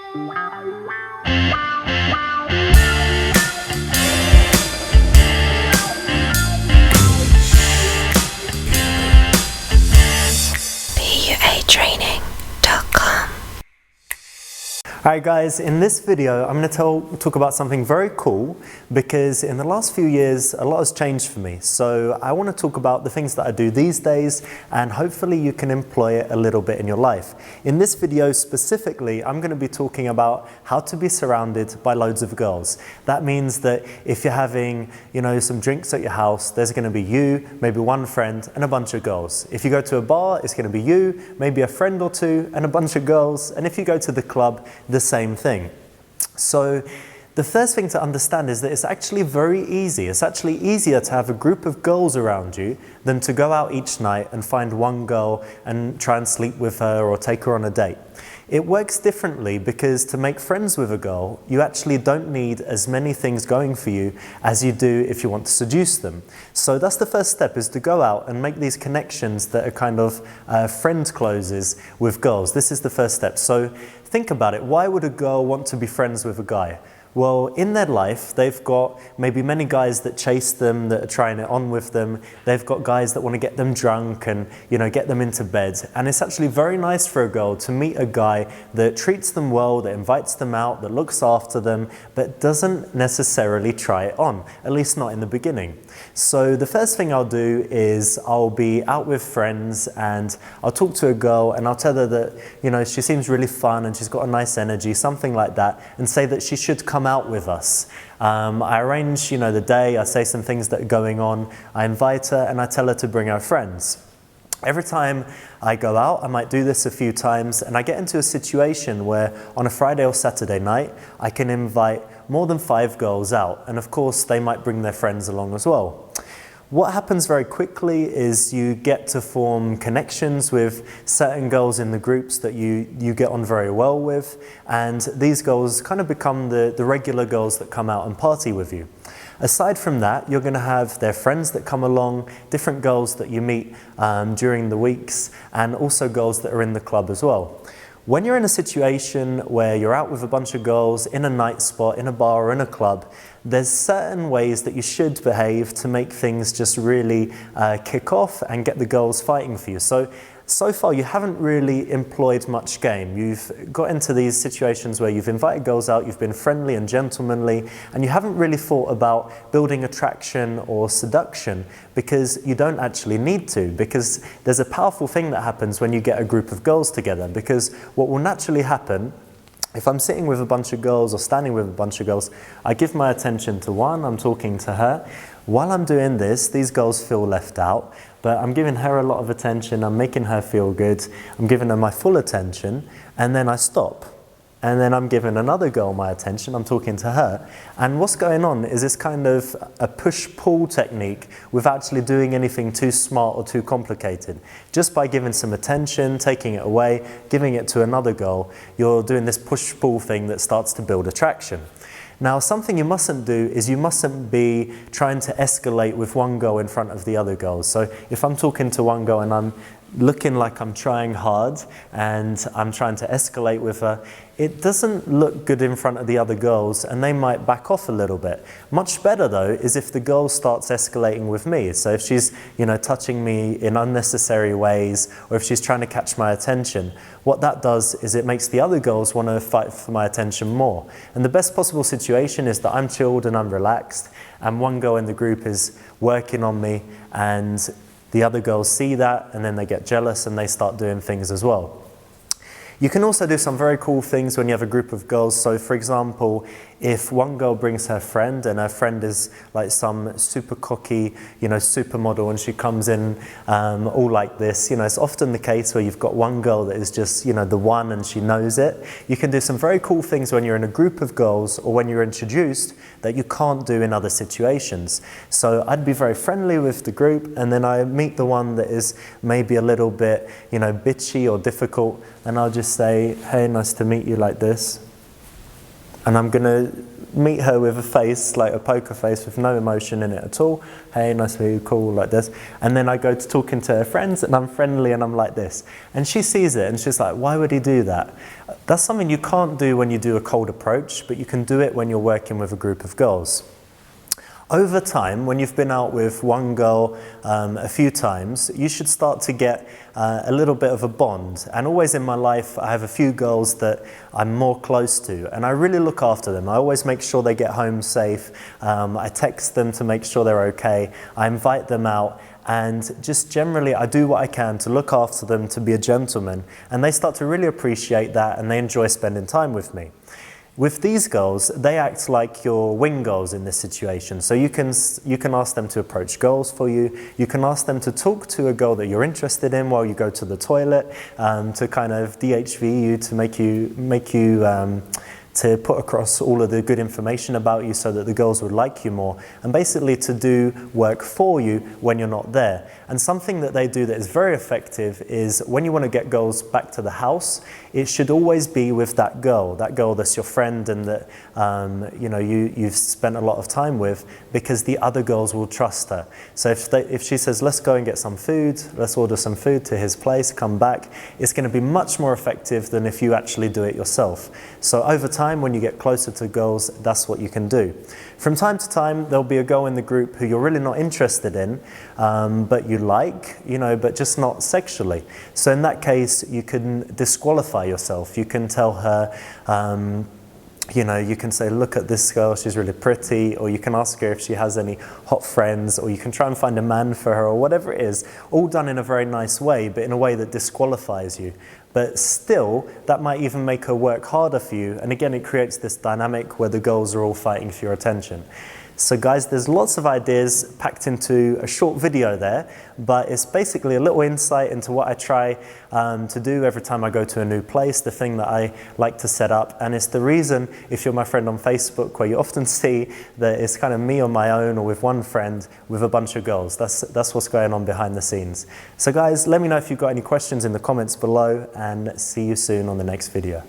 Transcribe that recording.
PUAtraining.com. Alright guys, in this video I'm going to talk about something very cool because in the last few years a lot has changed for me. So I want to talk about the things that I do these days and hopefully you can employ it a little bit in your life. In this video specifically I'm going to be talking about how to be surrounded by loads of girls. That means that if you're having some drinks at your house, there's going to be you, maybe one friend and a bunch of girls. If you go to a bar, it's going to be you, maybe a friend or two and a bunch of girls, and if you go to the club, the same thing. So the first thing to understand is that it's actually very easy. It's actually easier to have a group of girls around you than to go out each night and find one girl and try and sleep with her or take her on a date. It works differently because to make friends with a girl, you actually don't need as many things going for you as you do if you want to seduce them. So that's the first step, is to go out and make these connections that are kind of friend closes with girls. This is the first step. So think about it. Why would a girl want to be friends with a guy? Well, in their life, they've got maybe many guys that chase them, that are trying it on with them. They've got guys that want to get them drunk and, get them into bed. And it's actually very nice for a girl to meet a guy that treats them well, that invites them out, that looks after them, but doesn't necessarily try it on, at least not in the beginning. So the first thing I'll do is I'll be out with friends and I'll talk to a girl and I'll tell her that, she seems really fun and she's got a nice energy, something like that, and say that she should come out with us. I arrange, the day, I say some things that are going on, I invite her and I tell her to bring her friends. Every time I go out, I might do this a few times, and I get into a situation where on a Friday or Saturday night, I can invite more than 5 girls out, and of course they might bring their friends along as well. What happens very quickly is you get to form connections with certain girls in the groups that you get on very well with, and these girls kind of become the regular girls that come out and party with you. Aside from that, you're going to have their friends that come along, different girls that you meet during the weeks, and also girls that are in the club as well. When you're in a situation where you're out with a bunch of girls in a night spot, in a bar or in a club, there's certain ways that you should behave to make things just really kick off and get the girls fighting for you. So far you haven't really employed much game. You've got into these situations where you've invited girls out, you've been friendly and gentlemanly, and you haven't really thought about building attraction or seduction because you don't actually need to, because there's a powerful thing that happens when you get a group of girls together, because what will naturally happen, if I'm sitting with a bunch of girls or standing with a bunch of girls, I give my attention to one, I'm talking to her. While I'm doing this, these girls feel left out, but I'm giving her a lot of attention, I'm making her feel good, I'm giving her my full attention, and then I stop. And then I'm giving another girl my attention, I'm talking to her. And what's going on is this kind of a push-pull technique without actually doing anything too smart or too complicated. Just by giving some attention, taking it away, giving it to another girl, you're doing this push-pull thing that starts to build attraction. Now, something you mustn't do is you mustn't be trying to escalate with one girl in front of the other girls. So if I'm talking to one girl and I'm looking like I'm trying hard and I'm trying to escalate with her, it doesn't look good in front of the other girls and they might back off a little bit. Much better though is if the girl starts escalating with me. So if she's touching me in unnecessary ways, or if she's trying to catch my attention, what that does is it makes the other girls want to fight for my attention more. And the best possible situation is that I'm chilled and I'm relaxed and one girl in the group is working on me, and the other girls see that and then they get jealous and they start doing things as well. You can also do some very cool things when you have a group of girls. So for example, if one girl brings her friend and her friend is like some super cocky, supermodel, and she comes in all like this, it's often the case where you've got one girl that is just, the one, and she knows it. You can do some very cool things when you're in a group of girls or when you're introduced that you can't do in other situations. So I'd be very friendly with the group, and then I meet the one that is maybe a little bit, bitchy or difficult, and I'll just say, hey, nice to meet you, like this. and I'm gonna meet her with a face, like a poker face with no emotion in it at all. Hey, nice to meet you, cool, like this. And then I go to talking to her friends and I'm friendly and I'm like this. And she sees it and she's like, why would he do that? That's something you can't do when you do a cold approach, but you can do it when you're working with a group of girls. Over time, when you've been out with one girl a few times, you should start to get a little bit of a bond. And always in my life, I have a few girls that I'm more close to, and I really look after them. I always make sure they get home safe. I text them to make sure they're okay. I invite them out. And just generally, I do what I can to look after them, to be a gentleman. And they start to really appreciate that, and they enjoy spending time with me. With these girls, they act like your wing girls in this situation. So you can ask them to approach girls for you. You can ask them to talk to a girl that you're interested in while you go to the toilet, to kind of DHV you, to make you to put across all of the good information about you so that the girls would like you more, and basically to do work for you when you're not there. And something that they do that is very effective is when you want to get girls back to the house, it should always be with that girl that's your friend and that you've spent a lot of time with, because the other girls will trust her. So if she says, let's go and get some food, let's order some food to his place, come back, it's going to be much more effective than if you actually do it yourself. So over time, when you get closer to girls, that's what you can do. From time to time, there'll be a girl in the group who you're really not interested in, but you like, but just not sexually. So in that case, you can disqualify yourself. You can tell her, you can say, look at this girl, she's really pretty, or you can ask her if she has any hot friends, or you can try and find a man for her, or whatever it is, all done in a very nice way, but in a way that disqualifies you. But still, that might even make her work harder for you. And again, it creates this dynamic where the girls are all fighting for your attention. So guys, there's lots of ideas packed into a short video there, but it's basically a little insight into what I try to do every time I go to a new place, the thing that I like to set up. And it's the reason, if you're my friend on Facebook, where you often see that it's kind of me on my own or with one friend with a bunch of girls. That's what's going on behind the scenes. So guys, let me know if you've got any questions in the comments below, and see you soon on the next video.